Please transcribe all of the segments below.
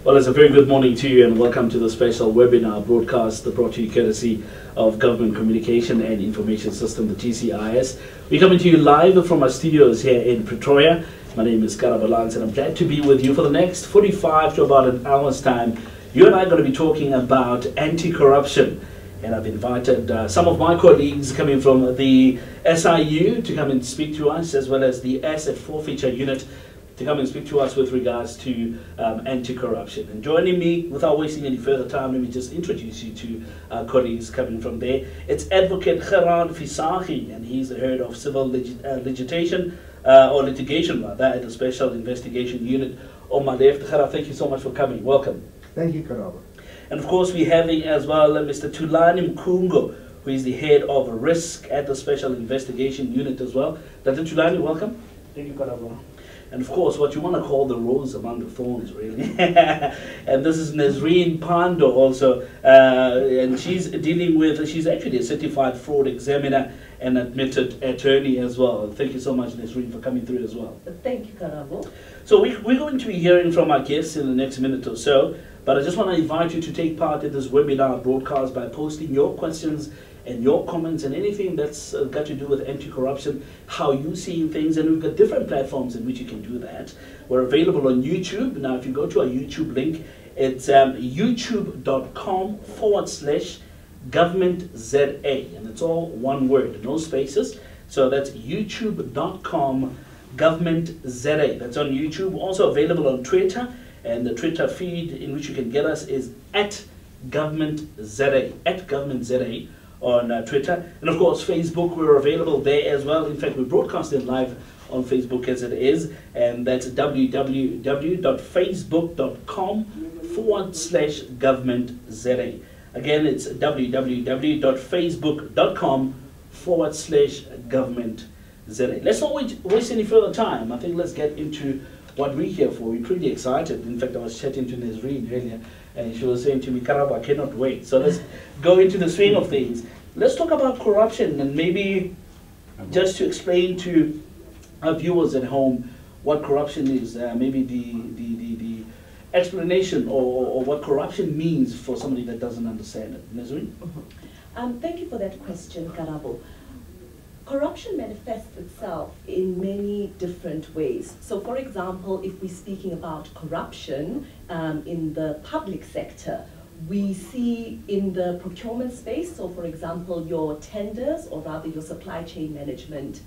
Well, it's a very good morning to you and welcome to the special webinar broadcast brought to you courtesy of Government Communication and Information System, the GCIS. We're coming to you live from our studios here in Pretoria. My name is Karabalance and I'm glad to be with you for the next 45 to about an hour's time. You and I are going to be talking about anti-corruption. And I've invited some of my colleagues coming from the SIU to come and speak to us, as well as the Asset Forfeiture Unit to come and speak to us with regards to anti-corruption. And joining me, without wasting any further time, let me just introduce you to our colleagues coming from there. It's Advocate Gerard Visagie, and he's the head of Civil Litigation at the Special Investigation Unit. On my left, Gerard, thank you so much for coming. Welcome. Thank you, Karaba. And of course, we're having as well Mr. Thulani Mkhungo, who is the head of risk at the Special Investigation Unit as well. Dr. Thulani, welcome. Thank you, Karaba. And of course, what you want to call the rose among the thorns, really. And this is Nazreen Pando also. And she's she's actually a certified fraud examiner and admitted attorney as well. Thank you so much, Nazreen, for coming through as well. Thank you, Karabo. So we're going to be hearing from our guests in the next minute or so. But I just want to invite you to take part in this webinar broadcast by posting your questions and your comments and anything that's got to do with anti-corruption, how you see things, and we've got different platforms in which you can do that. We're available on YouTube. Now, if you go to our YouTube link, it's youtube.com/governmentza, and it's all one word, no spaces. So that's youtube.com/governmentza. That's on YouTube. Also available on Twitter, and the Twitter feed in which you can get us is @governmentza, on Twitter. And of course, Facebook, we're available there as well. In fact, we're broadcasting live on Facebook as it is, and that's www.facebook.com/governmentza. Again, it's www.facebook.com/governmentza. Let's not waste any further time. I think let's get into what we're here for. We're pretty excited. In fact, I was chatting to Nazreen earlier, and she was saying to me, Karaba, I cannot wait. So let's go into the swing of things. Let's talk about corruption, and maybe just to explain to our viewers at home what corruption is, maybe the explanation or what corruption means for somebody that doesn't understand it. Nazreen? Thank you for that question, Karabo. Corruption manifests itself in many different ways. So, for example, if we're speaking about corruption in the public sector, we see in the procurement space, so for example, your tenders, or rather your supply chain management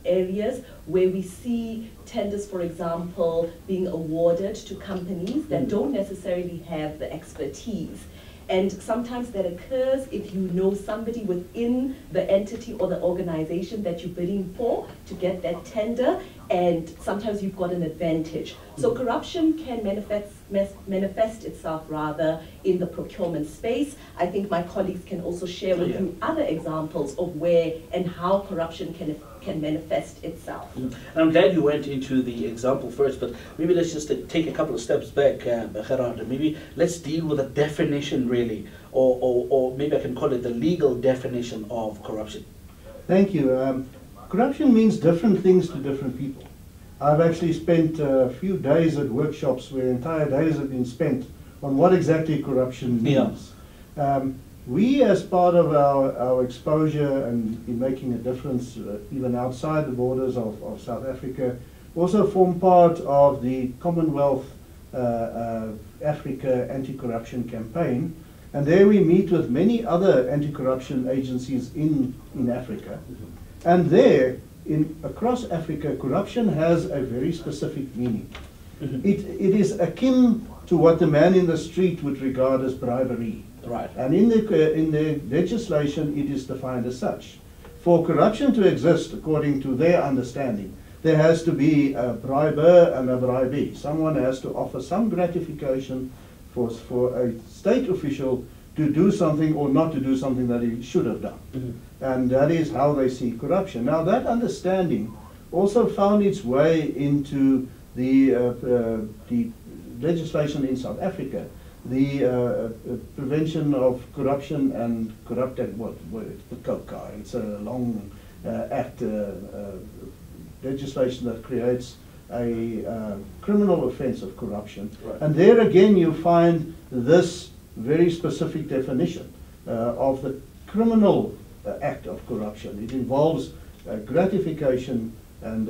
areas, where we see tenders, for example, being awarded to companies that don't necessarily have the expertise. And sometimes that occurs if you know somebody within the entity or the organization that you're bidding for to get that tender, and sometimes you've got an advantage. So corruption can manifest itself rather in the procurement space. I think my colleagues can also share with you other examples of where and how corruption can manifest itself. And I'm glad you went into the example first, but maybe let's just take a couple of steps back, Gerard, and maybe let's deal with a definition really, or maybe I can call it the legal definition of corruption. Thank you. Corruption means different things to different people. I've actually spent a few days at workshops where entire days have been spent on what exactly corruption means. Yeah. We, as part of our exposure and in making a difference even outside the borders of South Africa, also form part of the Commonwealth Africa Anti-Corruption Campaign. And there we meet with many other anti-corruption agencies in Africa. And there, across Africa, corruption has a very specific meaning. It is akin to what the man in the street would regard as bribery. Right. And in the legislation, it is defined as such. For corruption to exist, according to their understanding, there has to be a briber and a bribee. Someone has to offer some gratification for a state official to do something or not to do something that he should have done. And that is how they see corruption. Now, that understanding also found its way into the legislation in South Africa, the Prevention of Corruption and Corrupt Act, the COCA. It's a long act, legislation that creates criminal offence of corruption. Right. And there again you find this very specific definition of the criminal act of corruption. It involves gratification and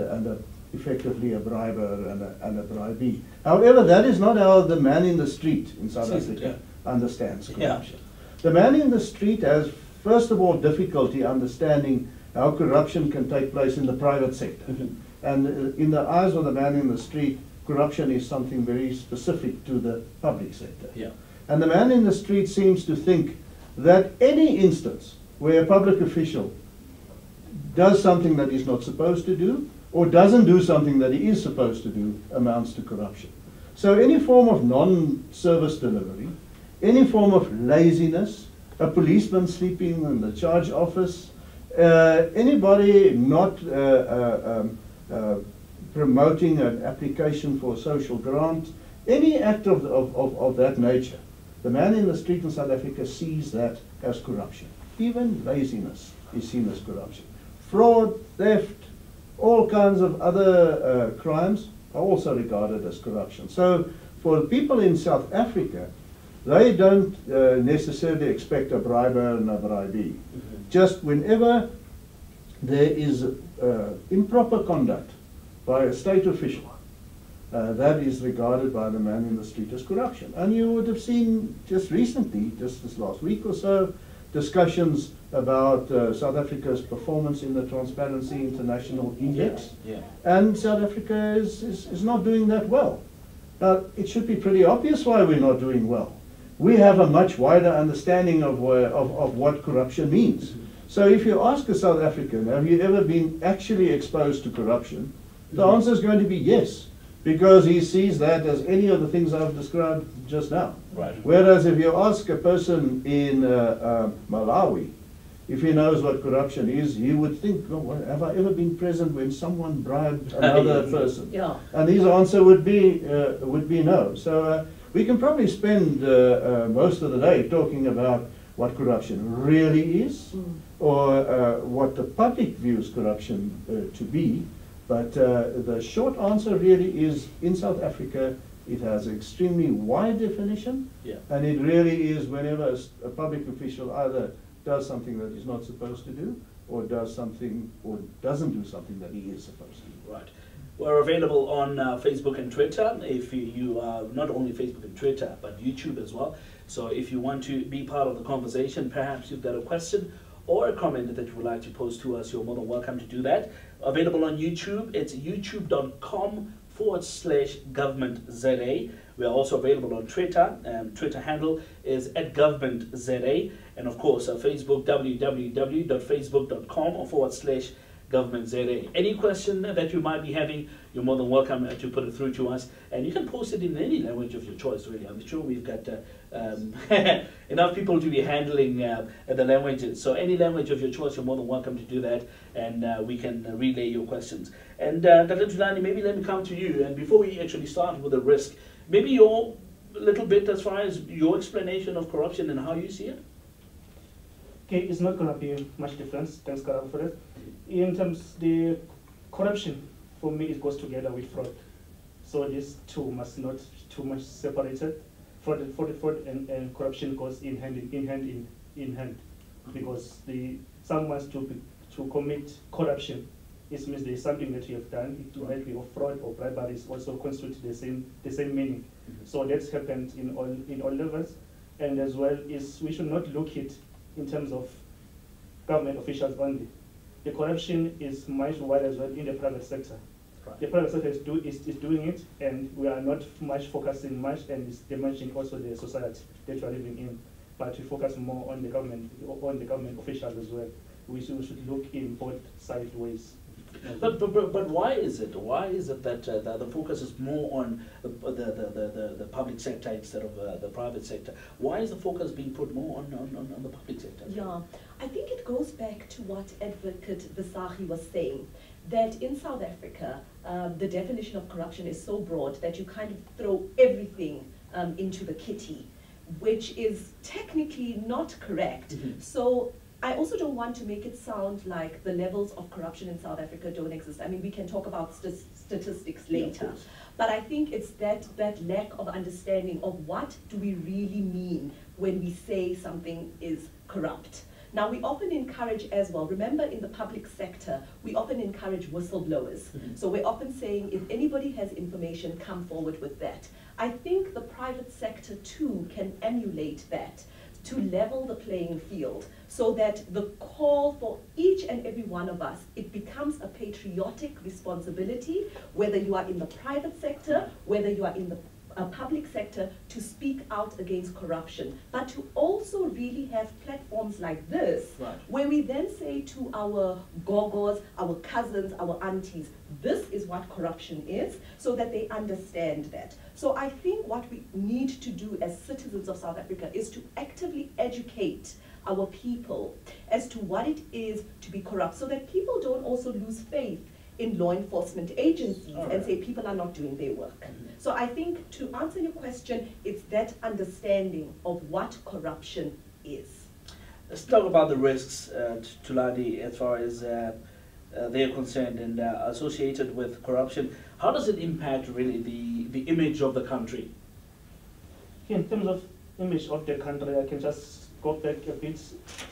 effectively a briber and a bribee. However, that is not how the man in the street in South Africa understands corruption. Yeah. The man in the street has, first of all, difficulty understanding how corruption can take place in the private sector. Mm-hmm. And in the eyes of the man in the street, corruption is something very specific to the public sector. Yeah. And the man in the street seems to think that any instance where a public official does something that he's not supposed to do, or doesn't do something that he is supposed to do, amounts to corruption. So any form of non-service delivery, any form of laziness, a policeman sleeping in the charge office, anybody not promoting an application for a social grant, any act of that nature, the man in the street in South Africa sees that as corruption. Even laziness is seen as corruption. Fraud, theft, all kinds of other crimes are also regarded as corruption. So for people in South Africa, they don't necessarily expect a briber and a bribee. Mm-hmm. Just whenever there is improper conduct by a state official, that is regarded by the man in the street as corruption. And you would have seen just recently, just this last week or so, discussions about South Africa's performance in the Transparency International Index. Yeah, yeah. And South Africa is not doing that well. Now, it should be pretty obvious why we're not doing well. We have a much wider understanding of what corruption means. Mm-hmm. So if you ask a South African, have you ever been actually exposed to corruption? The answer is going to be yes, because he sees that as any of the things I've described just now. Right. Whereas if you ask a person in Malawi, if he knows what corruption is, he would think, oh, have I ever been present when someone bribed another person? Yeah. And his answer would be no. So we can probably spend most of the day talking about what corruption really is, or what the public views corruption to be. But the short answer really is, in South Africa, it has an extremely wide definition, yeah. And it really is whenever a public official either does something that he's not supposed to do, or does something, or doesn't do something that he is supposed to do. Right. We're available on Facebook and Twitter. If you are not only Facebook and Twitter, but YouTube as well. So if you want to be part of the conversation, perhaps you've got a question or a comment that you would like to post to us, you're more than welcome to do that. Available on YouTube, it's youtube.com/governmentza. We are also available on Twitter. Twitter handle is @governmentza. And of course, Facebook, www.facebook.com/governmentza. Any question that you might be having, you're more than welcome to put it through to us. And you can post it in any language of your choice, really. I'm sure we've got enough people to be handling the languages. So any language of your choice, you're more than welcome to do that. And we can relay your questions. And Dr. Tulani, maybe let me come to you. And before we actually start with the risk, maybe your little bit as far as your explanation of corruption and how you see it? Okay, it's not going to be much difference. Thanks, Karabo, for that. In terms of the corruption, for me, it goes together with fraud. So these two must not too much separated. Fraud and corruption goes in hand, because someone wants to commit corruption. It means there is something that you have done. It might be of fraud or bribery is also constitute the same meaning. Mm-hmm. So that's happened in all levels, and as well is we should not look it in terms of government officials only. The corruption is much wider as well in the private sector. Right. The private sector is doing it, and we are not much focusing much, and it's damaging also the society that we are living in. But we focus more on the government officials as well. We should look in both sideways. But why is it? Why is it that the focus is more on the public sector instead of the private sector? Why is the focus being put more on the public sector? Yeah, I think it goes back to what Advocate Visagie was saying, that in South Africa, the definition of corruption is so broad that you kind of throw everything into the kitty, which is technically not correct. Mm-hmm. So I also don't want to make it sound like the levels of corruption in South Africa don't exist. I mean, we can talk about statistics later. Yeah, but I think it's that lack of understanding of what do we really mean when we say something is corrupt. Now, we often encourage as well, remember in the public sector, we often encourage whistleblowers. So we're often saying, if anybody has information, come forward with that. I think the private sector too can emulate that to level the playing field so that the call for each and every one of us, it becomes a patriotic responsibility, whether you are in the private sector, whether you are in the public sector, to speak out against corruption, but to also really have platforms like this, right, where we then say to our gogos, our cousins, our aunties, this is what corruption is, so that they understand that. So I think what we need to do as citizens of South Africa is to actively educate our people as to what it is to be corrupt, so that people don't also lose faith in law enforcement agencies and say people are not doing their work. So I think to answer your question, it's that understanding of what corruption is. Let's talk about the risks, Thulani, as far as they're concerned and associated with corruption. How does it impact really the image of the country? In terms of image of the country, I can just go back a bit.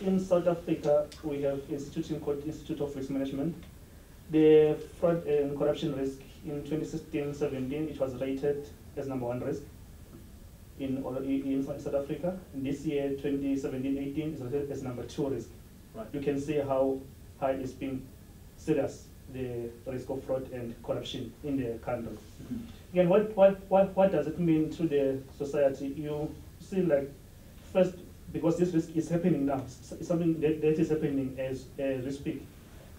In South Africa, we have an institution called Institute of Risk Management. The fraud and corruption risk in 2016-17, it was rated as #1 risk in South Africa. And this year, 2017-18, is rated as #2 risk. Right. You can see how high it's been serious, the risk of fraud and corruption in the country. Again, what does it mean to the society? You see, like, first, because this risk is happening now, it's something that is happening as we speak.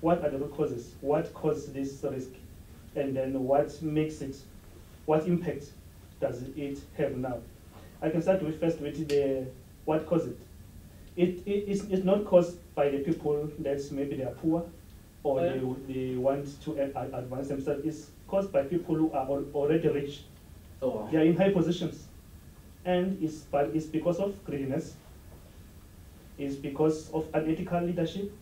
What are the root causes? What caused this risk? And then what makes it, what impact does it have now? I can start with first with the, what caused it. It's not caused by the people that maybe they are poor or they want to advance themselves. It's caused by people who are already rich. Oh, wow. They are in high positions. And it's because of greediness. It's because of unethical leadership,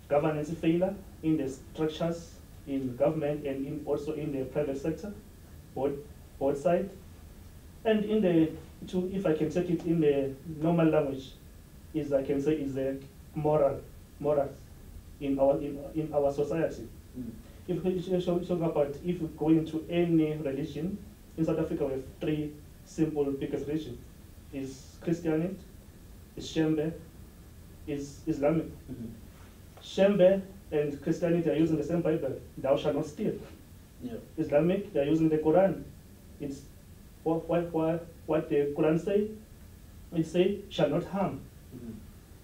governance failure in the structures in government and also in the private sector, both sides. And in the, if I can take it in the normal language, is I can say is the morals in our society. If we talk about, if we go into any religion, in South Africa we have three simple biggest religions: is Christianity, is Shembe, is Islamic. Shembe and Christianity are using the same Bible. Thou shalt not steal. Yeah. Islamic, they are using the Quran. It's what the Quran say. It say shall not harm.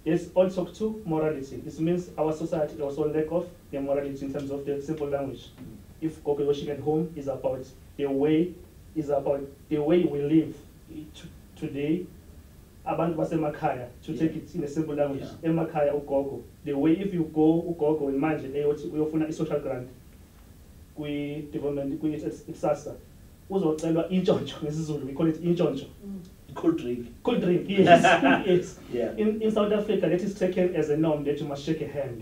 There's also two morality. This means our society also lack of the morality in terms of the simple language. If Gogo washing at home is about the way we live today. Abantu basemakhaya, to take it in a simple language, emakhaya ugogo, the way if you go ugogo manje uyofuna i-social grant kwi-development kwi-SASSA, uzocelwa intshontsho ngesiZulu, we call it intshontsho. Cold drink. Cold drink, yes. Yes. Yeah. In South Africa, that is taken as a norm that you must shake a hand.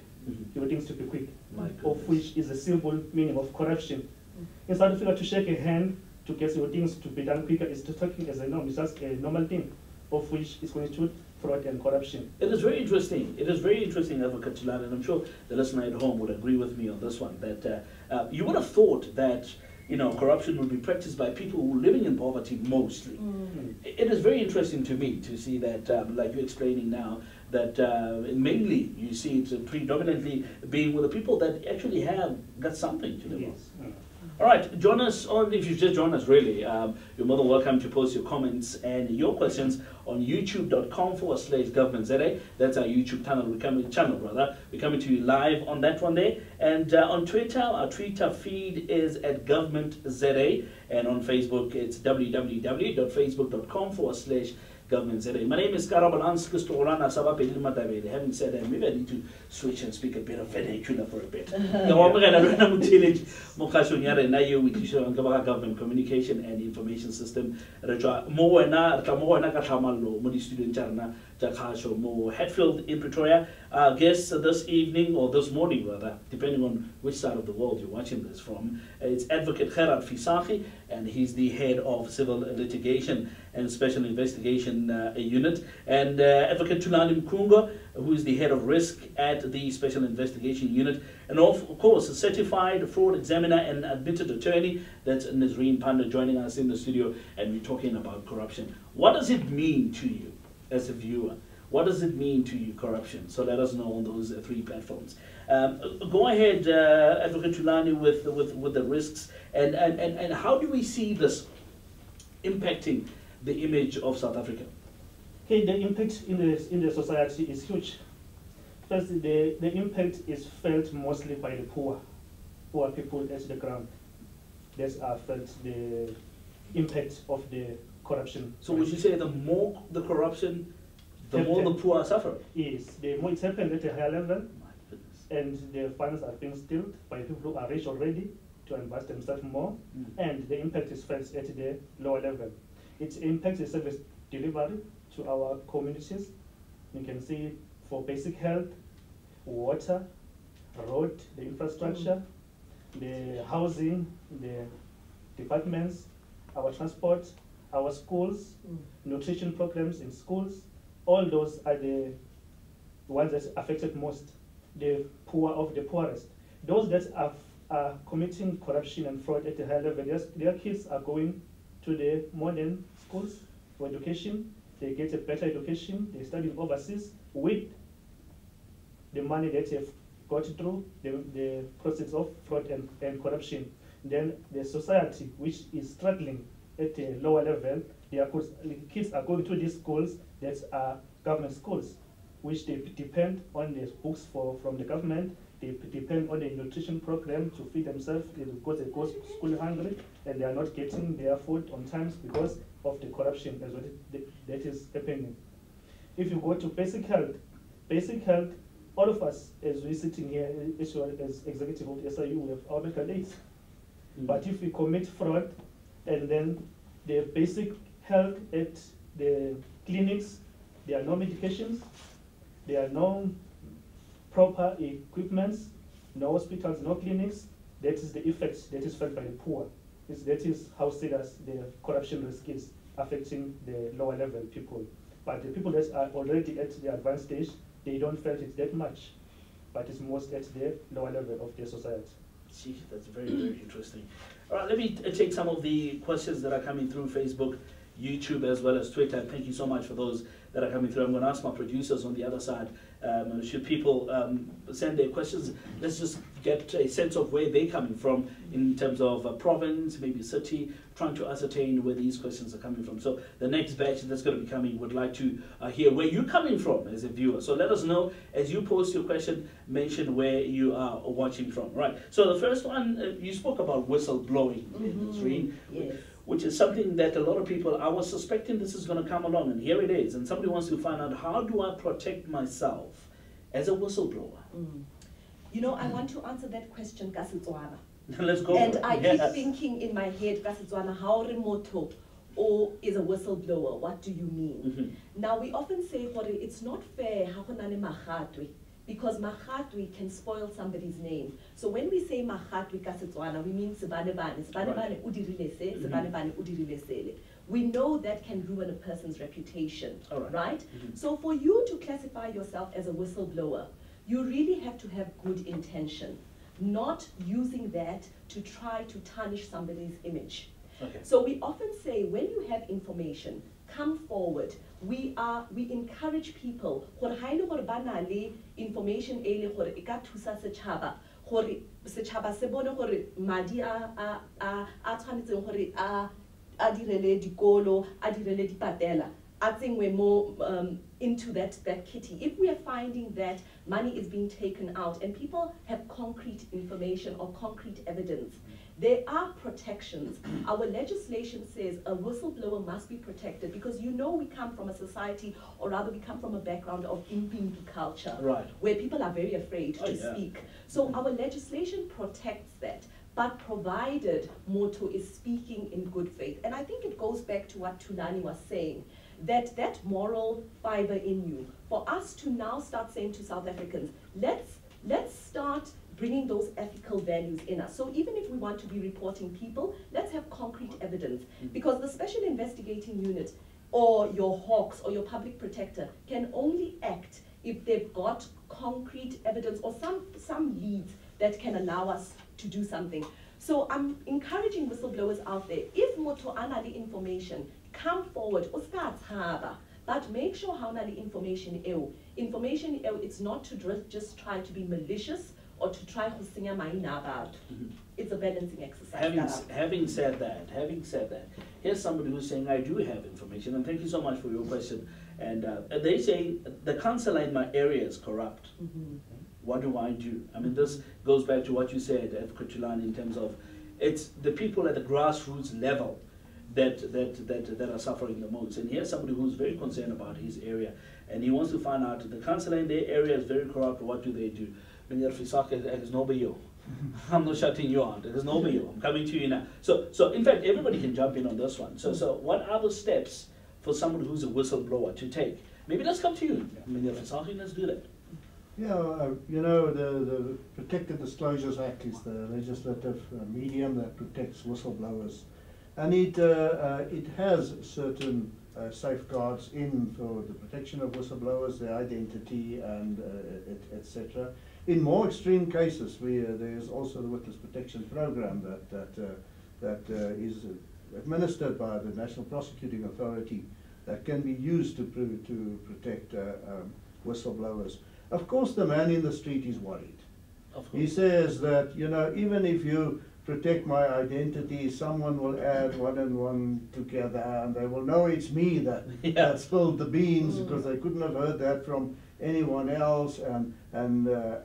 Your things to be quick, of which is a simple meaning of corruption. In South Africa, to shake a hand to get your things to be done quicker is taken as a norm. It's just a normal thing, of which is constitute fraud and corruption. It is very interesting. It is very interesting, Advocate Thulani, and I'm sure the listener at home would agree with me on this one, that you would have thought that corruption would be practiced by people who are living in poverty mostly. It is very interesting to me to see that, like you're explaining now, that mainly you see it predominantly being with the people that actually have got something to live on. All right, join us on, if you've just joined us really, you're more than welcome to post your comments and your questions on youtube.com/governmentza. That's our YouTube channel. We're coming to you live on that one there. And on Twitter, our Twitter feed is @governmentza. And on Facebook, it's www.facebook.com/ government setting. My name is Karabal Having said that, maybe I need to switch and speak a bit of vernacular for a bit. Government communication and information system. Hatfield in Pretoria. Our guest this evening, or this morning rather, depending on which side of the world you're watching this from, it's Advocate Gerard Fisaki, and he's the head of Civil Litigation and Special Investigation Unit, and Advocate Tulani Mkunga, who is the head of Risk at the Special Investigation Unit, and of course a certified fraud examiner and admitted attorney, that's Nazreen Panda, joining us in the studio, and we're talking about corruption. What does it mean to you as a viewer? What does it mean to you, corruption? So let us know on those three platforms. Go ahead, Advocate Tulani, with the risks, and how do we see this impacting the image of South Africa? Okay, the impact in the society is huge. First, the impact is felt mostly by the poor people at the ground. That's felt the impact of the corruption. So would you say the more the corruption, the more the poor are suffering? Yes, the more it's happened at a higher level, My goodness. and the funds are being stealed by people who are rich already to invest themselves more, and the impact is felt at the lower level. It impacts the service delivery to our communities. You can see for basic health, water, road, the infrastructure, the housing, the departments, our transport, our schools, nutrition programs in schools. All those are the ones that affected most, the poor of the poorest. Those that are committing corruption and fraud at a high level, their kids are going to the modern schools for education. They get a better education. They study overseas with the money that they've got through the process of fraud and corruption. Then the society, which is struggling at a lower level, the kids are going to these schools that are government schools, which they depend on the books from the government. They depend on the nutrition program to feed themselves because they go school hungry and they are not getting their food on time because of the corruption that is happening. If you go to basic health, all of us, as we're sitting here as executive of the SIU, we have our medical aids. But if we commit fraud, and then the basic health at the clinics, there are no medications, there are no proper equipments, no hospitals, no clinics, that is the effect that is felt by the poor. That is how serious the corruption risk is affecting the lower level people. But the people that are already at the advanced stage, they don't feel it that much, but it's most at the lower level of the society. See, that's very, very interesting. All right, let me take some of the questions that are coming through Facebook, YouTube, as well as Twitter. Thank you so much for those that are coming through. I'm going to ask my producers on the other side, should people send their questions, let's just get a sense of where they're coming from in terms of province, maybe city, trying to ascertain where these questions are coming from. So the next batch that's going to be coming would like to hear where you're coming from as a viewer. So let us know as you post your question, mention where you are watching from. Right. So the first one, you spoke about whistleblowing, Nazreen. Yes. Which is something that a lot of people, I was suspecting this is going to come along, and here it is. And somebody wants to find out, how do I protect myself as a whistleblower? You know, I want to answer that question, Kasitswana. Let's go. And I keep thinking in my head, Kasitswana, how remoto or is a whistleblower? What do you mean? Now, we often say, it's not fair, because mahatwi can spoil somebody's name. So when we say mahatwi Kasitswana, we mean sebane bane udirile se, sebane bane udirile sele. We know that can ruin a person's reputation, right? So for you to classify yourself as a whistleblower, you really have to have good intention, not using that to try to tarnish somebody's image. So we often say, when you have information, come forward. We encourage people gore ha ile gore ba na le information e le gore e ka thusa setšhaba gore setšhaba se bone gore madi a tshwanetseng gore a direle dikolo, a direle dipatela, a tsengwe mo into that kitty. If we are finding that money is being taken out and people have concrete information or concrete evidence, there are protections. Our legislation says a whistleblower must be protected because we come from a society, or rather we come from a background of impimpi culture, right, where people are very afraid to speak. So our legislation protects that, but provided Motho is speaking in good faith. And I think it goes back to what Thulani was saying, that moral fiber in you, for us to now start saying to South Africans, let's start bringing those ethical values in us. So even if we want to be reporting people, let's have concrete evidence. Because the Special Investigating Unit or your Hawks or your public protector can only act if they've got concrete evidence or some leads that can allow us to do something. So I'm encouraging whistleblowers out there, if Motho anali information, come forward, but make sure how nali information ew. Information ew, it's not to just try to be malicious or to try to sing a maina about. It's a balancing exercise. Having said that, here's somebody who's saying, I do have information, and thank you so much for your question. And they say, the councillor in my area is corrupt. What do I do? I mean, this goes back to what you said, Thulani, in terms of it's the people at the grassroots level that are suffering the most. And here's somebody who's very concerned about his area, and he wants to find out, the councillor in their area is very corrupt, what do they do? There's nobody. I'm not shutting you out. There's nobody. I'm coming to you now. So in fact, everybody can jump in on this one. So what are the steps for someone who's a whistleblower to take? Maybe let's come to you. Let's do that. Yeah, the Protected Disclosures Act is the legislative medium that protects whistleblowers. And it has certain safeguards in for the protection of whistleblowers, their identity, and etc. In more extreme cases, there's also the Witness Protection Program that is administered by the National Prosecuting Authority that can be used to protect whistleblowers. Of course, the man in the street is worried. He says that, even if you protect my identity, someone will add one and one together, and they will know it's me that spilled the beans, because they couldn't have heard that from anyone else, and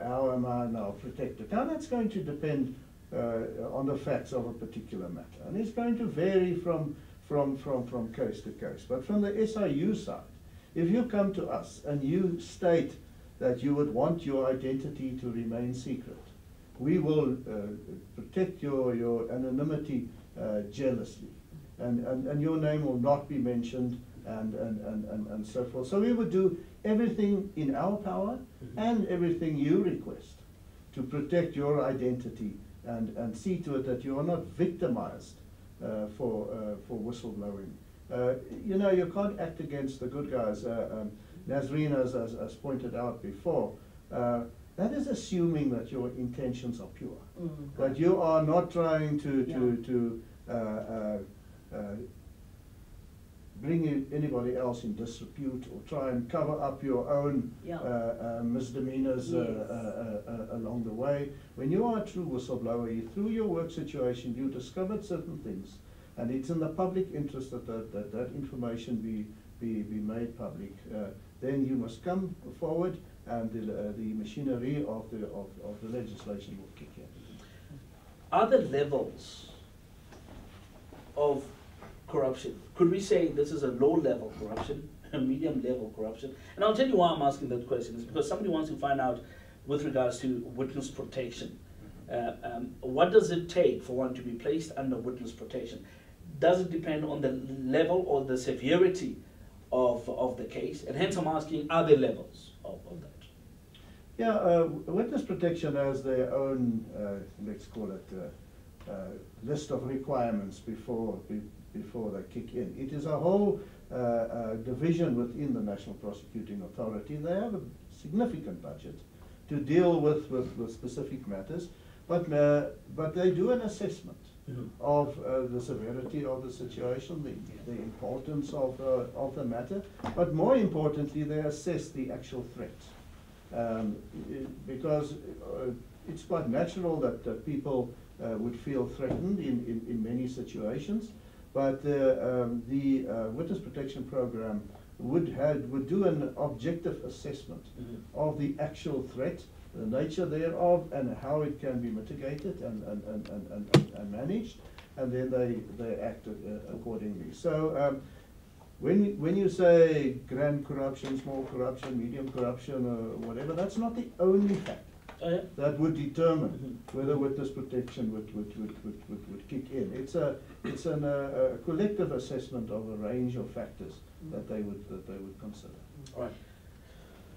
how am I now protected? Now that's going to depend on the facts of a particular matter, and it's going to vary from case to case. But from the SIU side, if you come to us and you state that you would want your identity to remain secret, we will protect your anonymity jealously, and your name will not be mentioned, and so forth. So we would do everything in our power and everything you request to protect your identity and see to it that you are not victimized for whistleblowing. You can't act against the good guys. Nazreen, as pointed out before, that is assuming that your intentions are pure, that you are not trying to bring anybody else in disrepute or try and cover up your own misdemeanors along the way. When you are a true whistleblower, through your work situation, you discovered certain things, and it's in the public interest that information be made public. Then you must come forward, and the machinery of the legislation will kick in. Are there levels of corruption? Could we say this is a low-level corruption, a medium-level corruption? And I'll tell you why I'm asking that question. Is because somebody wants to find out, with regards to witness protection, what does it take for one to be placed under witness protection? Does it depend on the level or the severity of the case? And hence I'm asking, are there levels of that? Yeah, witness protection has their own, let's call it, list of requirements before they kick in. It is a whole division within the National Prosecuting Authority. They have a significant budget to deal with specific matters, but they do an assessment of the severity of the situation, the importance of the matter, but more importantly, they assess the actual threat. Because it's quite natural that people would feel threatened in many situations, but the Witness Protection Program would do an objective assessment of the actual threat, the nature thereof, and how it can be mitigated and managed, and then they act accordingly. So when you say grand corruption, small corruption, medium corruption, or whatever, that's not the only factor that would determine whether witness protection would kick in. It's a collective assessment of a range of factors that they would consider. All right.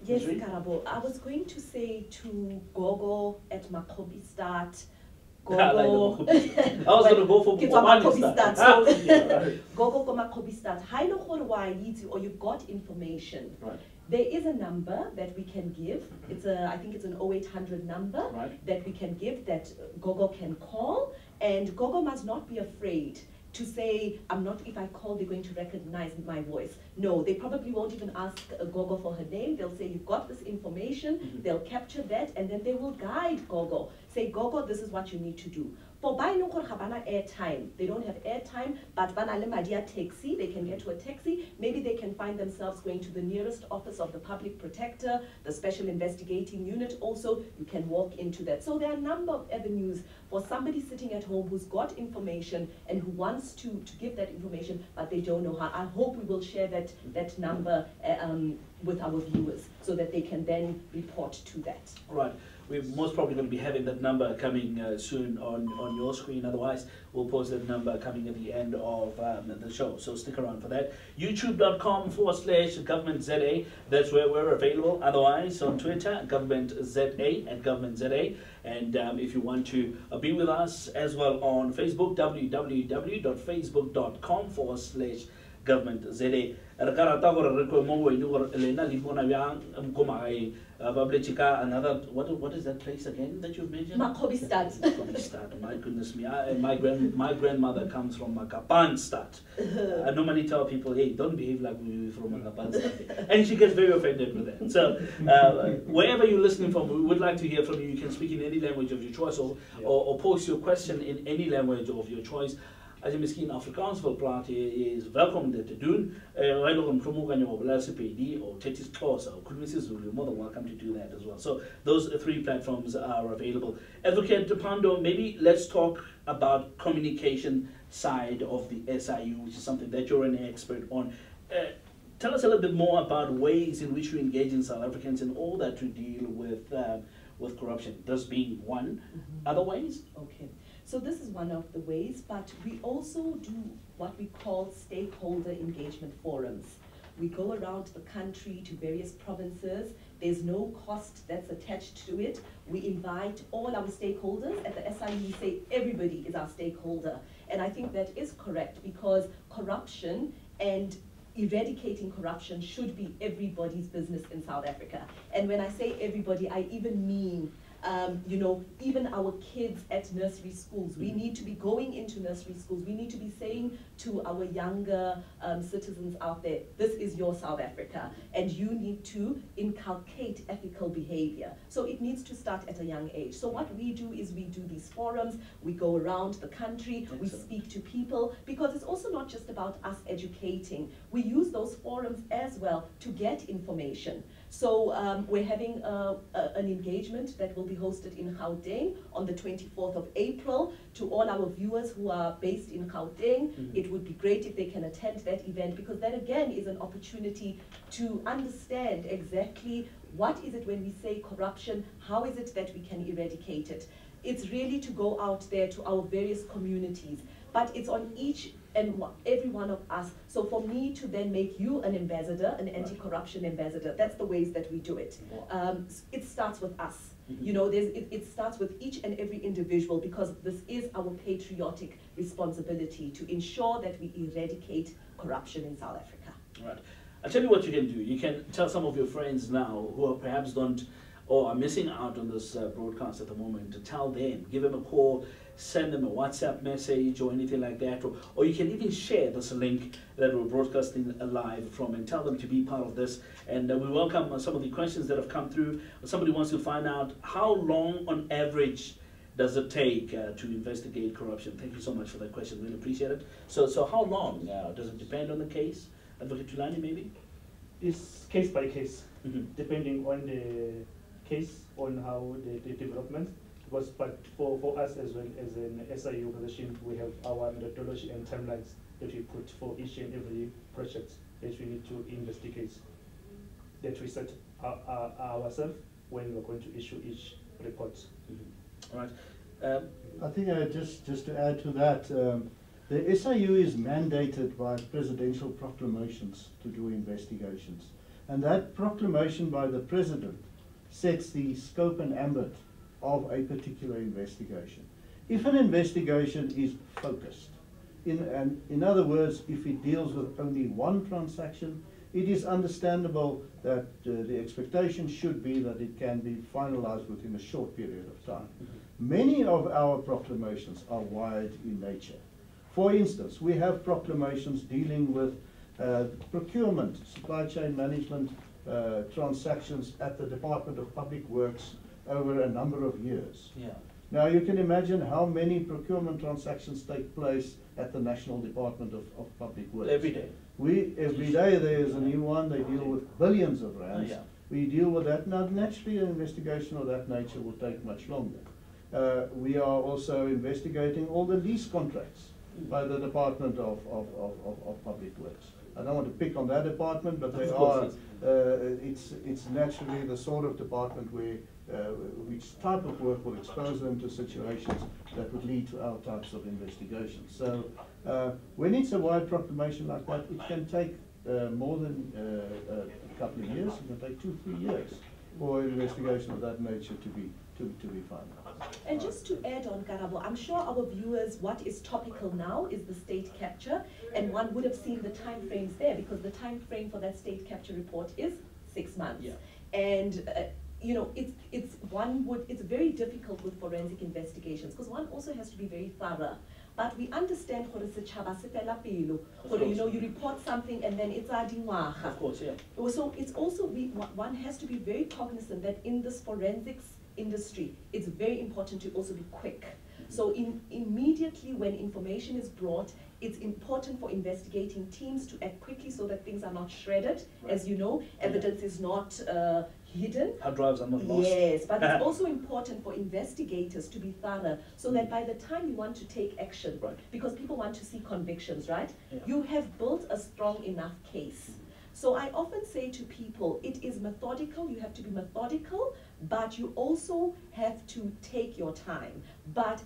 Yes, Karabo. I was going to say to Gogo at Makobistad. I was going to go for Makobistad. Gogo for Makobistad. Or you've got information. Right. There is a number that we can give. It's I think it's an 0800 number that we can give that Gogo can call, and Gogo must not be afraid to say, if I call, they're going to recognize my voice. No, they probably won't even ask Gogo for her name. They'll say, you've got this information, they'll capture that, and then they will guide Gogo. Say, Gogo, this is what you need to do. For airtime, they don't have airtime, but banale taxi, they can get to a taxi. Maybe they can find themselves going to the nearest office of the public protector, the special investigating unit. Also, you can walk into that. So there are a number of avenues for somebody sitting at home who's got information and who wants to give that information, but they don't know how. I hope we will share that number with our viewers so that they can then report to that. Right. We're most probably going to be having that number coming soon on your screen. Otherwise, we'll post that number coming at the end of the show. So stick around for that. YouTube.com/GovernmentZA. That's where we're available. Otherwise, on Twitter, GovernmentZA at GovernmentZA. And if you want to be with us as well on Facebook, www.facebook.com/GovernmentZA. Another, what is that place again that you've mentioned? Makobistad. Makobistad. My goodness me. My grandmother comes from Makapanstad. I normally tell people, hey, don't behave like we're from Makapanstad. And she gets very offended with that. So wherever you're listening from, we would like to hear from you. You can speak in any language of your choice, or post your question in any language of your choice. As je misschien Afrikaans wil praten, is welkom dit te doen. Wij nog een promotie op LCPD or Tetis Xhosa or Kulmisi Zulu. You're more than welcome to do that as well. So those three platforms are available. Advocate Pando, maybe let's talk about communication side of the SIU, which is something that you're an expert on. Tell us a little bit more about ways in which you engage in South Africans and all that to deal with corruption. This being one. Other ways? Okay. So this is one of the ways, but we also do what we call stakeholder engagement forums. We go around the country to various provinces. There's no cost that's attached to it. We invite all our stakeholders. At the SIU, we say everybody is our stakeholder. And I think that is correct, because corruption and eradicating corruption should be everybody's business in South Africa. And when I say everybody, I even mean even our kids at nursery schools. We need to be going into nursery schools. We need to be saying to our younger citizens out there, this is your South Africa, and you need to inculcate ethical behavior. So it needs to start at a young age. So what we do is we do these forums, we go around the country, we speak to people, because it's also not just about us educating. We use those forums as well to get information. So we're having an engagement that will be hosted in Gauteng on the 24th of April. To all our viewers who are based in Gauteng, it would be great if they can attend that event, because that again is an opportunity to understand exactly what is it when we say corruption, how is it that we can eradicate it. It's really to go out there to our various communities, but it's on each and every one of us. So for me to then make you an ambassador, an anti-corruption ambassador, that's the ways that we do it. It starts with us. It starts with each and every individual, because this is our patriotic responsibility to ensure that we eradicate corruption in South Africa. Right. I'll tell you what you can do. You can tell some of your friends now who are perhaps are missing out on this broadcast at the moment, to tell them, give them a call, send them a WhatsApp message or anything like that, or you can even share this link that we're broadcasting live from and tell them to be part of this. And we welcome some of the questions that have come through. Somebody wants to find out, how long on average does it take to investigate corruption? Thank you so much for that question, really appreciate it. So how long? Does it depend on the case? Advocate Tulani, maybe? It's case by case, depending on the case, on how the development. But for us as well as an SIU organization, we have our methodology and timelines that we put for each and every project that we need to investigate, that we set ourselves when we're going to issue each report. All right. I think just to add to that, the SIU is mandated by presidential proclamations to do investigations. And that proclamation by the president sets the scope and ambit of a particular investigation. If an investigation is focused, in other words, if it deals with only one transaction, it is understandable that the expectation should be that it can be finalized within a short period of time. Many of our proclamations are wide in nature. For instance, we have proclamations dealing with procurement, supply chain management transactions at the Department of Public Works over a number of years. Yeah. Now you can imagine how many procurement transactions take place at the National Department of Public Works. Every day. Every day there is a new one. They deal with billions of rands. Yeah. We deal with that. Now naturally an investigation of that nature will take much longer. We are also investigating all the lease contracts by the Department of Public Works. I don't want to pick on that department, but they are. It's naturally the sort of department where which type of work will expose them to situations that would lead to our types of investigations. So when it's a wide proclamation like that, it can take more than a couple of years. It can take 2-3 years for an investigation of that nature to be finalized. And just to add on, Karabo, I'm sure our viewers, what is topical now is the state capture, and one would have seen the time frames there, because the time frame for that state capture report is 6 months. Yeah. And you know, it's very difficult with forensic investigations because one also has to be very thorough. But we understand for you know, you report something and then it's a dingwaga. Of course, yeah. So it's also, one has to be very cognizant that in this forensics industry, it's very important to also be quick. So immediately when information is brought, it's important for investigating teams to act quickly so that things are not shredded. Right. As you know, evidence is not hidden. Hard drives are not lost. Yes, but it's also important for investigators to be thorough so that by the time you want to take action, right, because people want to see convictions, right? Yeah. You have built a strong enough case. So I often say to people, it is methodical, you have to be methodical, but you also have to take your time. But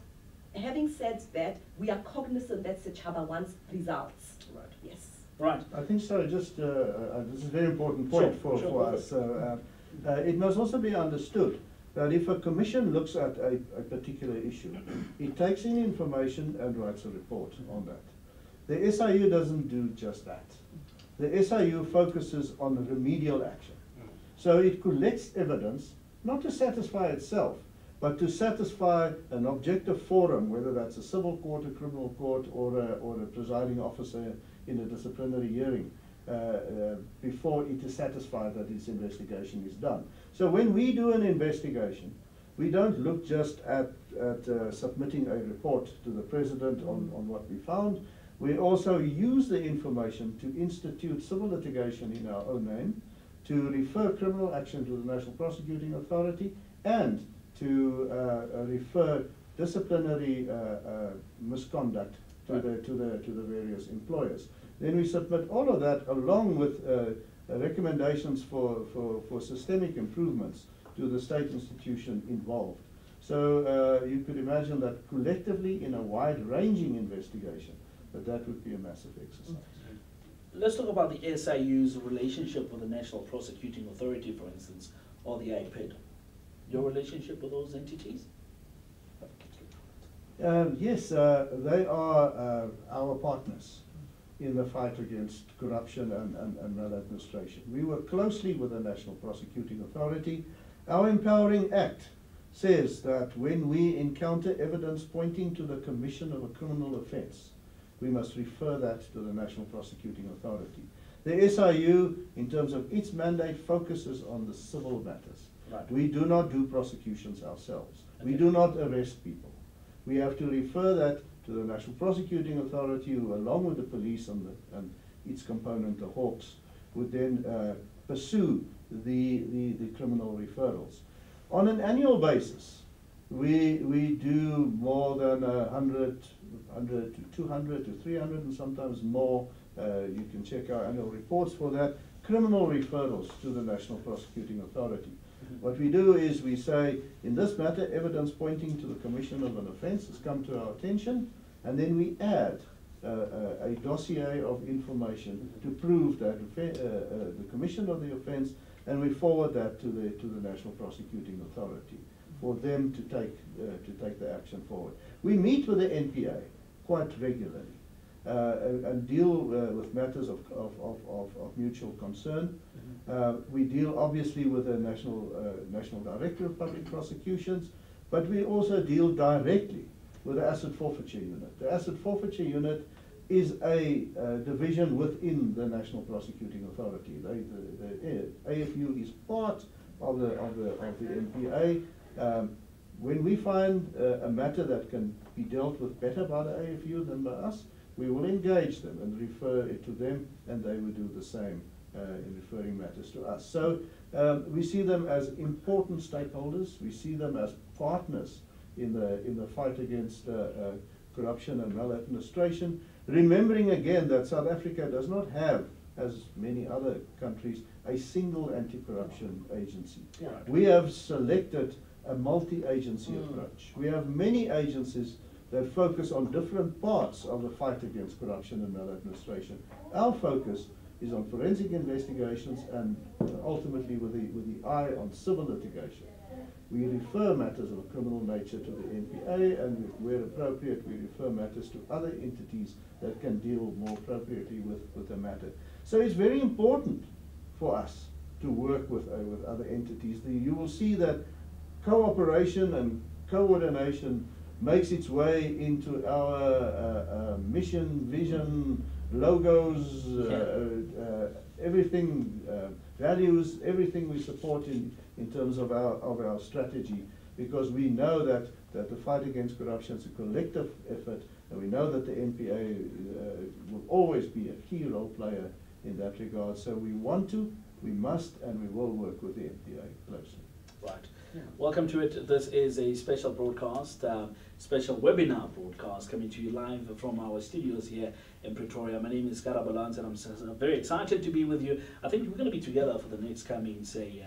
having said that, we are cognizant that Sechaba wants results. Right. Yes. Right. I think so. Just this is a very important point for us. It must also be understood that if a commission looks at a particular issue, it takes in information and writes a report on that. The SIU doesn't do just that. The SIU focuses on remedial action. So it collects evidence, not to satisfy itself, but to satisfy an objective forum, whether that's a civil court, a criminal court, or a presiding officer in a disciplinary hearing, before it is satisfied that its investigation is done. So when we do an investigation, we don't look just at submitting a report to the president on what we found. We also use the information to institute civil litigation in our own name, to refer criminal action to the National Prosecuting Authority, and to refer disciplinary misconduct to the various employers. Then we submit all of that along with recommendations for systemic improvements to the state institution involved. So you could imagine that collectively in a wide-ranging investigation, that would be a massive exercise. Let's talk about the SIU's relationship with the National Prosecuting Authority, for instance, or the IPID. Your relationship with those entities? Yes, they are our partners in the fight against corruption and maladministration. We work closely with the National Prosecuting Authority. Our Empowering Act says that when we encounter evidence pointing to the commission of a criminal offense, we must refer that to the National Prosecuting Authority. The SIU, in terms of its mandate, focuses on the civil matters. Right. We do not do prosecutions ourselves. Okay. We do not arrest people. We have to refer that to the National Prosecuting Authority, who, along with the police and its component, the Hawks, would then pursue the criminal referrals. On an annual basis, we do more than 100 to 200 to 300 and sometimes more. You can check our annual reports for that. Criminal referrals to the National Prosecuting Authority. What we do is we say, in this matter, evidence pointing to the commission of an offence has come to our attention, and then we add a dossier of information to prove that the commission of the offence, and we forward that to the National Prosecuting Authority for them to take the action forward. We meet with the NPA quite regularly and deal with matters of mutual concern. We deal obviously with the National Director of Public Prosecutions, but we also deal directly with the Asset Forfeiture Unit. The Asset Forfeiture Unit is a division within the National Prosecuting Authority. The AFU is part of the NPA. When we find a matter that can be dealt with better by the AFU than by us, we will engage them and refer it to them, and they will do the same in referring matters to us. So we see them as important stakeholders. We see them as partners in the fight against corruption and maladministration, remembering again that South Africa does not have, as many other countries, a single anti-corruption agency. Yeah. We have selected a multi-agency approach. We have many agencies that focus on different parts of the fight against corruption and maladministration. Our focus is on forensic investigations and ultimately with the eye on civil litigation. We refer matters of a criminal nature to the NPA, and where appropriate, we refer matters to other entities that can deal more appropriately with the matter. So it's very important for us to work with other entities. You will see that cooperation and coordination makes its way into our mission, vision, logos, everything, values, everything we support in terms of our strategy, because we know that the fight against corruption is a collective effort, and we know that the NPA will always be a key role player in that regard. So we want to, we must, and we will work with the NPA closely. Right. Yeah. Welcome to it. This is a special broadcast, special webinar broadcast coming to you live from our studios here in Pretoria. My name is Karabo Lance, and I'm very excited to be with you. I think we're going to be together for the next coming, say,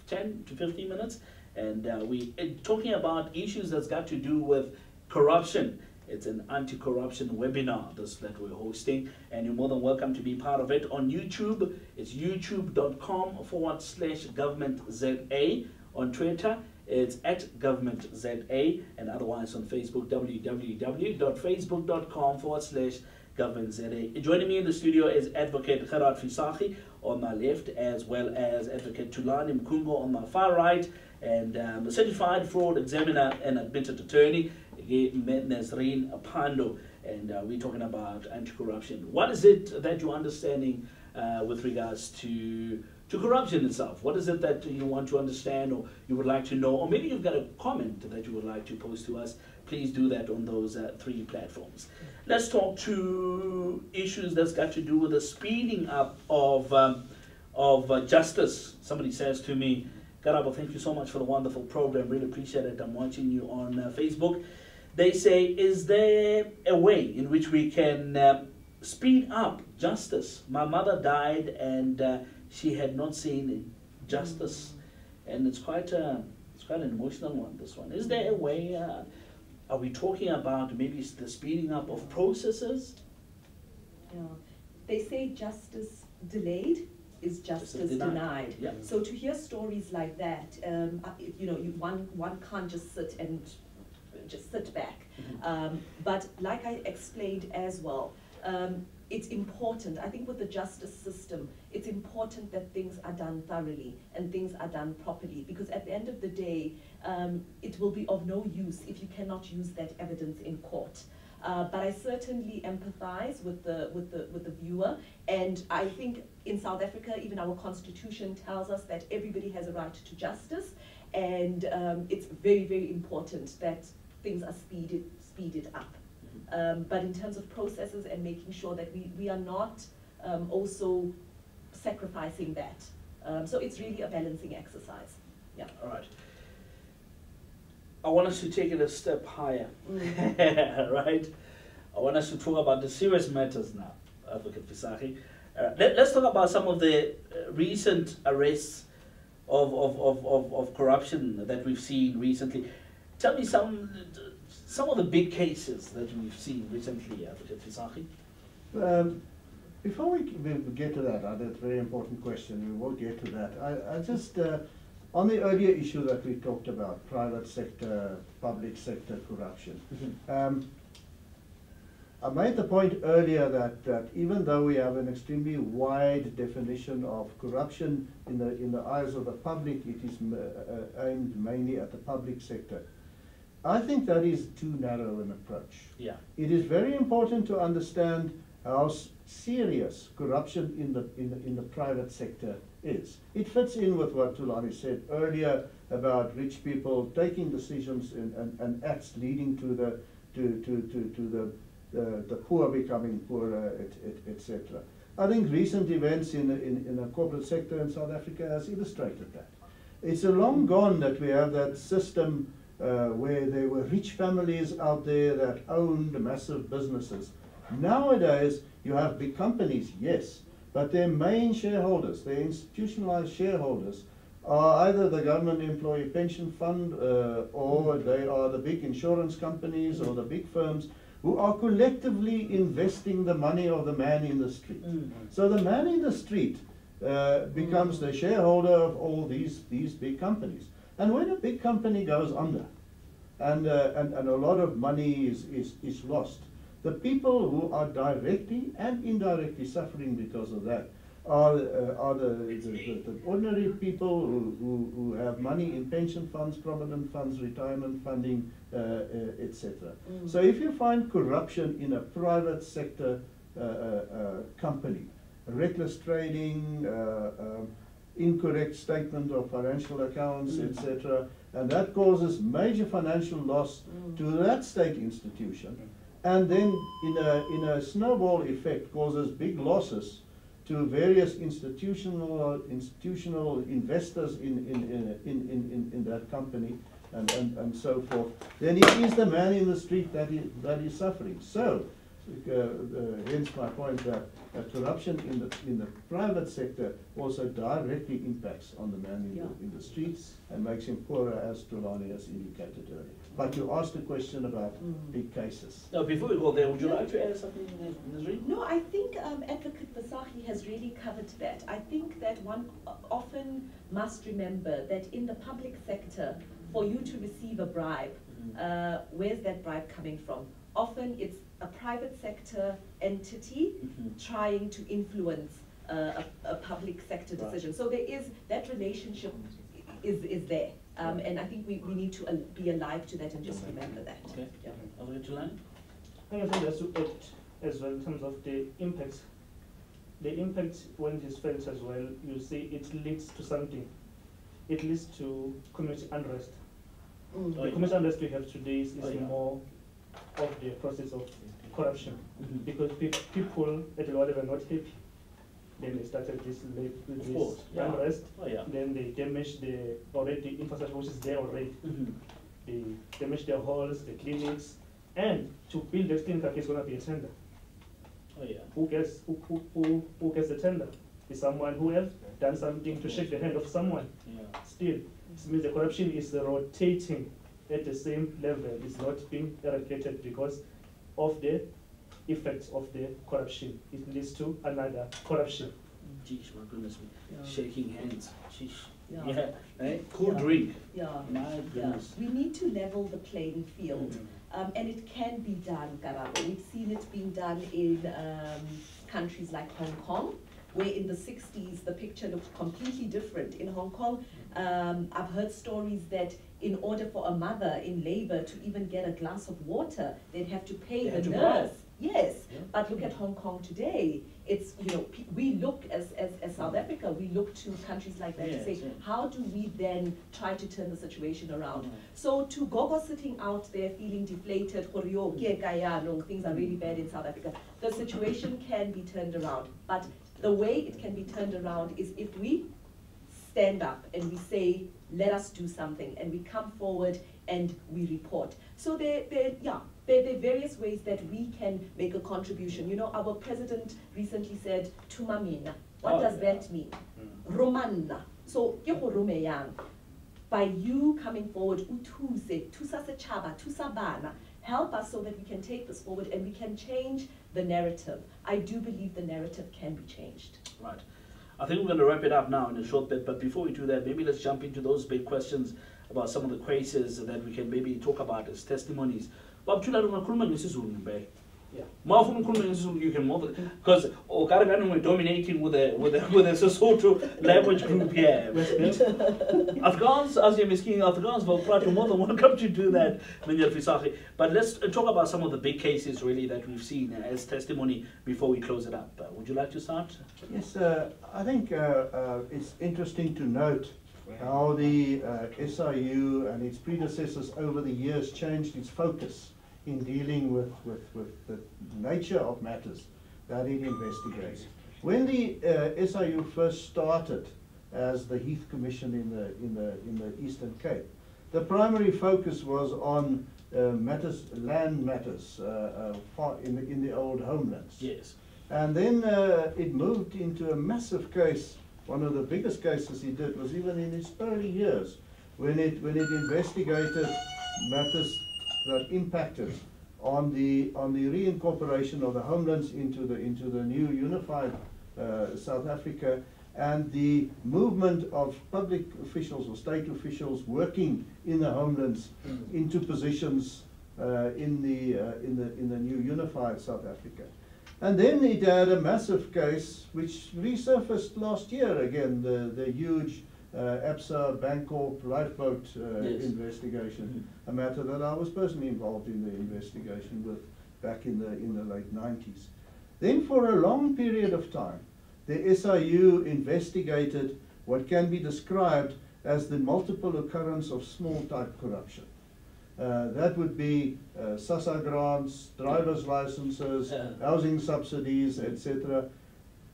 10 to 15 minutes, and we're talking about issues that's got to do with corruption. It's an anti-corruption webinar that we're hosting, and you're more than welcome to be part of it on YouTube. It's youtube.com/governmentza. On Twitter, it's @governmentza, and otherwise on Facebook, www.facebook.com/governmentza. Joining me in the studio is Advocate Gerard Visagie on my left, as well as Advocate Tulani Mkungo on my far right, and the certified fraud examiner and admitted attorney, Nazreen Pando, and we're talking about anti-corruption. What is it that you're understanding with regards to corruption itself? What is it that you want to understand, or you would like to know, or maybe you've got a comment that you would like to post to us? Please do that on those 3 platforms. Let's talk to issues that's got to do with the speeding up of justice. Somebody says to me, Karabo, thank you so much for the wonderful program. Really appreciate it. I'm watching you on Facebook. They say, is there a way in which we can speed up justice? My mother died, and she had not seen justice, and it's quite an emotional one, this one. Is there a way, are we talking about maybe the speeding up of processes? Yeah. They say justice delayed is justice denied. Yeah. So to hear stories like that, one can't just sit back. But like I explained as well, it's important, I think with the justice system, it's important that things are done thoroughly and things are done properly, because at the end of the day, it will be of no use if you cannot use that evidence in court. But I certainly empathize with the viewer, and I think in South Africa, even our constitution tells us that everybody has a right to justice, and it's very, very important that things are speeded up. But in terms of processes and making sure that we are not also sacrificing that. So it's really a balancing exercise. Yeah. All right. I want us to take it a step higher, right? I want us to talk about the serious matters now, Advocate Visagie. Let's talk about some of the recent arrests of corruption that we've seen recently. Tell me some of the big cases that we've seen recently, Advocate Visagie. Before we get to that, that's a very important question. We will get to that. I just, on the earlier issue that we talked about, private sector, public sector corruption. I made the point earlier that even though we have an extremely wide definition of corruption in the eyes of the public, it is aimed mainly at the public sector. I think that is too narrow an approach. Yeah. It is very important to understand how serious corruption in the private sector is. It fits in with what Thulani said earlier about rich people taking decisions and acts leading to the poor becoming poorer, etc. I think recent events in the corporate sector in South Africa has illustrated that. It's a long gone that we have that system where there were rich families out there that owned massive businesses. Nowadays, you have big companies, yes, but their main shareholders, their institutionalized shareholders, are either the government employee pension fund or they are the big insurance companies or the big firms who are collectively investing the money of the man in the street. So the man in the street becomes the shareholder of all these big companies. And when a big company goes under and a lot of money is lost, the people who are directly and indirectly suffering because of that are the ordinary people who have money in pension funds, provident funds, retirement funding, etc. So if you find corruption in a private sector company, reckless trading, incorrect statement of financial accounts, etc., and that causes major financial loss to that state institution, and then in a snowball effect causes big losses to various institutional investors in that company and so forth, then it is the man in the street that is suffering. So hence my point that corruption in the private sector also directly impacts on the man in the streets and makes him poorer, as Thulani has indicated earlier. But you asked a question about big cases. Now, before we go there, would you like to add something, Nazreen? No, I think Advocate Visagie has really covered that. I think that one often must remember that in the public sector, for you to receive a bribe, where's that bribe coming from? Often it's a private sector entity trying to influence a public sector decision. So there is, that relationship is there. And I think we need to be alive to that and just remember that. Okay. Yeah. Over to Lani. I think that's to add as well in terms of the impact. The impact, when it is felt as well, you see it leads to something. It leads to community unrest. The community unrest we have today is more of the process of corruption, because people at the level are not happy. Then they started this unrest. Then they damage the already infrastructure which is there already. They damage their halls, the clinics, and to build this clinic is going to be a tender. Who gets the tender? Is someone who has done something to shake the hand of someone. Still, this means the corruption is rotating at the same level. It's not being eradicated because of the effects of the corruption. It leads to another corruption. Jeez, my goodness me. Shaking hands. Jeez. Cool drink. My goodness. We need to level the playing field. And it can be done, Karabo. We've seen it being done in countries like Hong Kong, where in the 60s the picture looked completely different. In Hong Kong, I've heard stories that in order for a mother in labor to even get a glass of water, they'd have to pay the nurse. Yes, but look at Hong Kong today. It's, we look as South Africa, we look to countries like that to say, how do we then try to turn the situation around? So to Gogo sitting out there feeling deflated, things are really bad in South Africa, the situation can be turned around. But The way it can be turned around is if we stand up and we say, let us do something, and we come forward and we report. So there are various ways that we can make a contribution. You know, our president recently said, Tumamina. What does that mean? Romanna. So, by you coming forward, utuse, tusa sechaba, tusa bana, help us so that we can take this forward and we can change the narrative. I do believe the narrative can be changed. Right. I think we're going to wrap it up now in a short bit, but before we do that, maybe let's jump into those big questions about some of the cases that we can maybe talk about as testimonies. Yeah. You can more because we're dominating with a Sesotho language group here. Afghans, as you're misking, Afghans will try to more than welcome to do that. But let's talk about some of the big cases really that we've seen as testimony before we close it up. Would you like to start? Yes, I think it's interesting to note how the SIU and its predecessors over the years changed its focus in dealing with the nature of matters that it investigates. When the SIU first started as the Heath Commission in the Eastern Cape, the primary focus was on land matters in the old homelands. Yes. And then it moved into a massive case. One of the biggest cases he did was even in its early years, when it investigated matters that impacted on the reincorporation of the homelands into the new unified South Africa, and the movement of public officials or state officials working in the homelands into positions in the new unified South Africa. And then it had a massive case which resurfaced last year again, the huge ABSA Bangkok lifeboat investigation, a matter that I was personally involved in the investigation with back in the late 90s. Then for a long period of time, the SIU investigated what can be described as the multiple occurrence of small type corruption. That would be SASA grants, driver's licenses, housing subsidies, etc.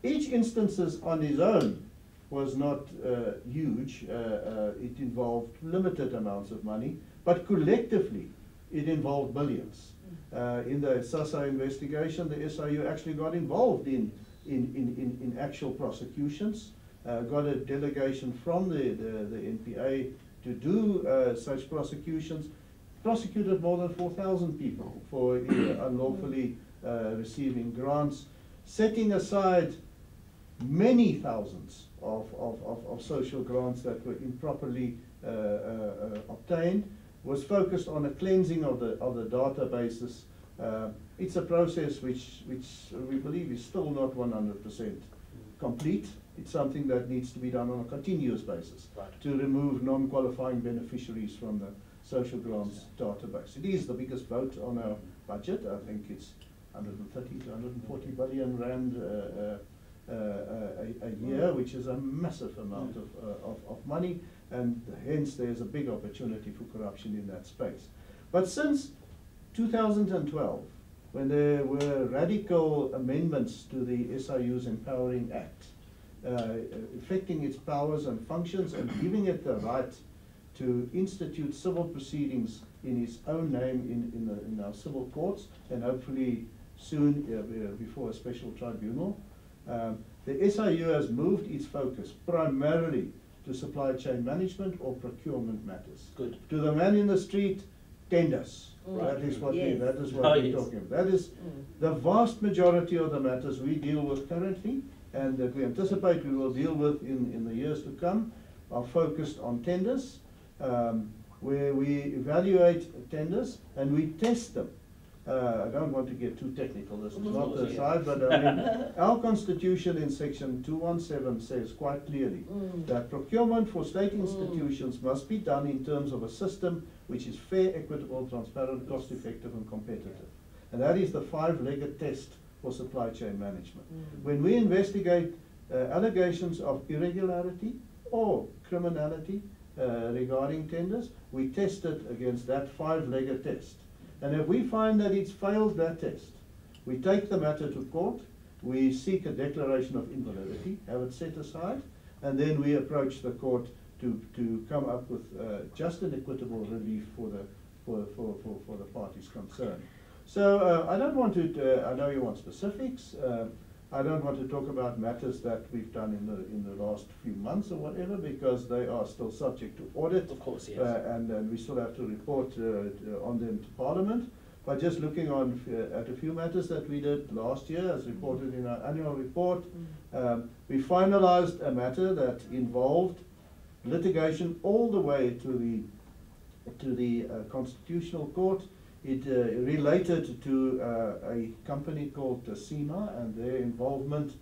Each instance on its own was not huge. It involved limited amounts of money, but collectively it involved billions. In the SASA investigation, the SIU actually got involved in actual prosecutions, got a delegation from the NPA to do such prosecutions, prosecuted more than 4,000 people for unlawfully receiving grants, setting aside many thousands of social grants that were improperly obtained, was focused on a cleansing of the databases. It's a process which we believe is still not 100% complete. It's something that needs to be done on a continuous basis to remove non-qualifying beneficiaries from the social grants database. It is the biggest vote on our budget. I think it's 130 to 140 billion rand a year, which is a massive amount of money, and hence there's a big opportunity for corruption in that space. But since 2012, when there were radical amendments to the SIU's Empowering Act, affecting its powers and functions and giving it the right to institute civil proceedings in its own name in our civil courts, and hopefully soon before a special tribunal, the SIU has moved its focus primarily to supply chain management or procurement matters. Good. To the man in the street, tenders. That is what we're talking about. That is the vast majority of the matters we deal with currently, and that we anticipate we will deal with in the years to come, are focused on tenders, where we evaluate tenders and we test them. I don't want to get too technical, this is not the side, but I mean, our constitution in section 217 says quite clearly that procurement for state institutions must be done in terms of a system which is fair, equitable, transparent, cost-effective and competitive. And that is the five-legged test for supply chain management. When we investigate allegations of irregularity or criminality regarding tenders, we test it against that five-legged test. And if we find that it's failed that test, we take the matter to court, we seek a declaration of invalidity, have it set aside, and then we approach the court to come up with just and equitable relief for the parties concerned. So I don't want to, I know you want specifics, I don't want to talk about matters that we've done in the last few months or whatever, because they are still subject to audit. Of course, yes. And we still have to report on them to Parliament. But just looking on at a few matters that we did last year, as reported in our annual report, we finalized a matter that involved litigation all the way to the Constitutional Court. It related to a company called SIMA and their involvement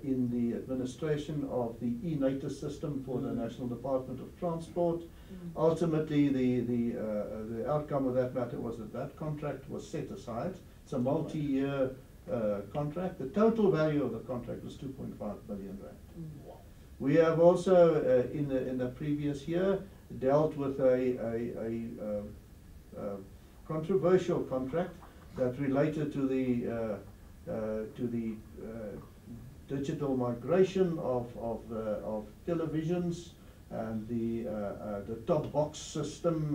in the administration of the e-NATIS system for the National Department of Transport. Ultimately, the outcome of that matter was that contract was set aside. It's a multi-year contract. The total value of the contract was 2.5 billion rand. We have also, in the previous year, dealt with a controversial contract that related to the digital migration of televisions and the top box system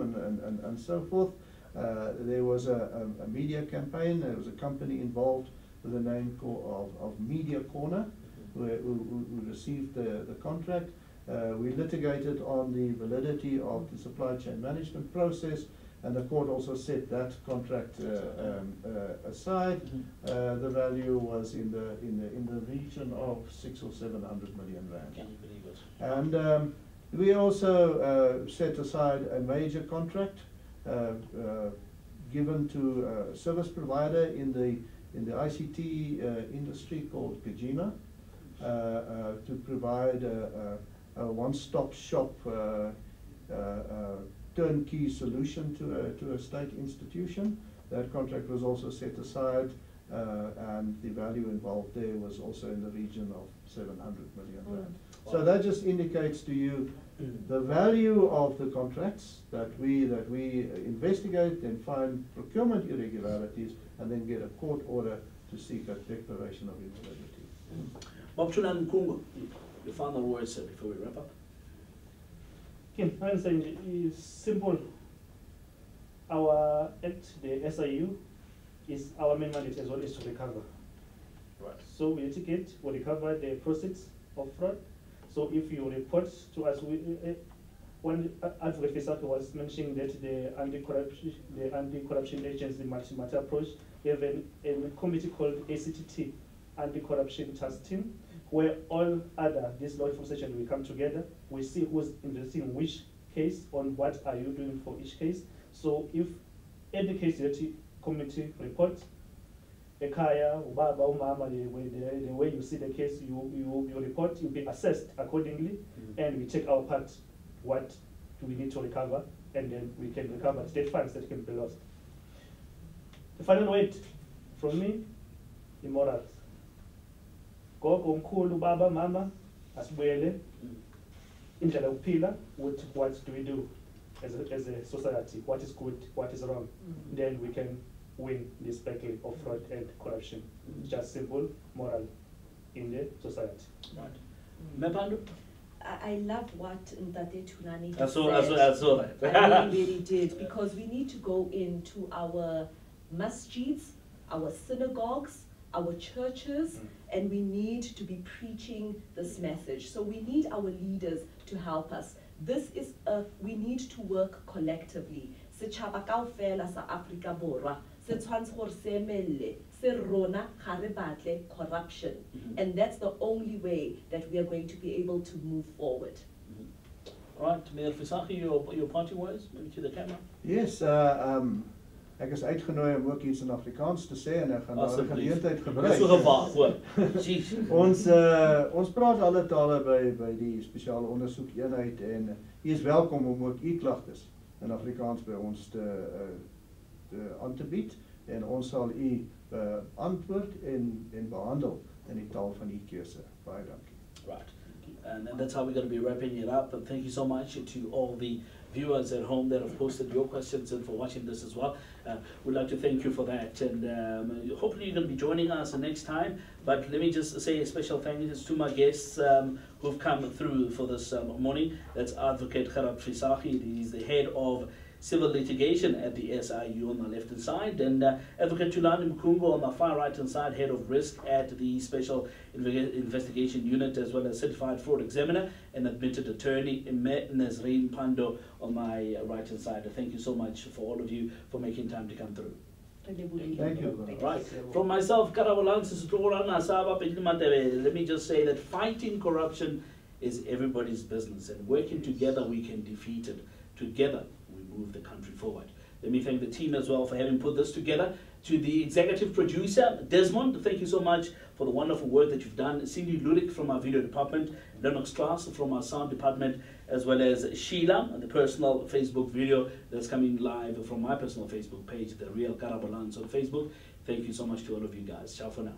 and so forth. There was a media campaign. There was a company involved with a name of Media Corner who received the contract. We litigated on the validity of the supply chain management process, and the court also set that contract aside. The value was in the region of 600 or 700 million rand. Can you believe it? And we also set aside a major contract given to a service provider in the ICT industry called Kajima to provide a one-stop shop turnkey solution to a state institution. That contract was also set aside, and the value involved there was also in the region of 700 million rand. So that just indicates to you the value of the contracts that we investigate and find procurement irregularities, and then get a court order to seek a declaration of invalidity. Bob Chulan Kungu, your final words, sir, before we wrap up. Okay, I'm saying it's simple. Our act, the SIU, is our main mandate as well is to recover. Right. So we litigate, we recover the proceeds of fraud. So if you report to us, when Advocate Fisaka was mentioning that the anti-corruption agency multi-matter approach, we have a committee called ACTT, Anti-Corruption Task Team, where all other this law enforcement session will come together. We see who's investing in which case, on what are you doing for each case. So if any case that committee reports, Ekaya, Ubaba, Umama, the way you see the case, you report, you'll be assessed accordingly, and we take our part, what do we need to recover, and then we can recover state funds that can be lost. The final word from me, immorals. Gogo, Mkhulu, Baba, Mama, asibuyele indlela yokuphila with what do we do as a society, what is good, what is wrong. Then we can win this battle of fraud and corruption. Just simple, moral in the society. Right. Mepando? I love what Ntate Thunani I saw that. I really did, because we need to go into our masjids, our synagogues, our churches, and we need to be preaching this message. So we need our leaders to help us. We need to work collectively. Setšhaba kaofela sa Afrika Borwa se tshwantse gore se emelle se rona ga re batle corruption, and that's the only way that we are going to be able to move forward. Right, Mayor Fisaki, your parting words, maybe to the camera. Yes, ek is uitgenooi om ook iets in Afrikaans te sê, en ek gaan daardie geleentheid gebruik. Dis so gewaag, hoor. Jeez. Ons praat alle tale by die spesiale ondersoekeenheid, en u is welkom om ook u klagtes in Afrikaans by ons aan te bied, en ons sal u antwoord en behandel in die taal van u keuse. Baie dankie. Right. And that's how we're going to be wrapping it up. And thank you so much to all the viewers at home that have posted your questions and for watching this as well. We'd like to thank you for that. And hopefully you're going to be joining us next time. But let me just say a special thank you to my guests who've come through for this morning. That's Advocate Kharab Fisahi. He's the head of civil litigation at the SIU on the left-hand side, and Advocate Tulani Mkungo on the far right-hand side, head of risk at the Special Investigation Unit, as well as certified fraud examiner and admitted attorney Nazreen Pando on my right-hand side. Thank you so much for all of you for making time to come through. Thank you. Right. From myself, let me just say that fighting corruption is everybody's business, and working together we can defeat it. Together we move the country forward. Let me thank the team as well for having put this together. To the executive producer, Desmond, thank you so much for the wonderful work that you've done. Cindy Ludick from our video department, Lennox Strauss from our sound department, as well as Sheila and the personal Facebook video that's coming live from my personal Facebook page, The Real Karabalans on Facebook. Thank you so much to all of you guys. Ciao for now.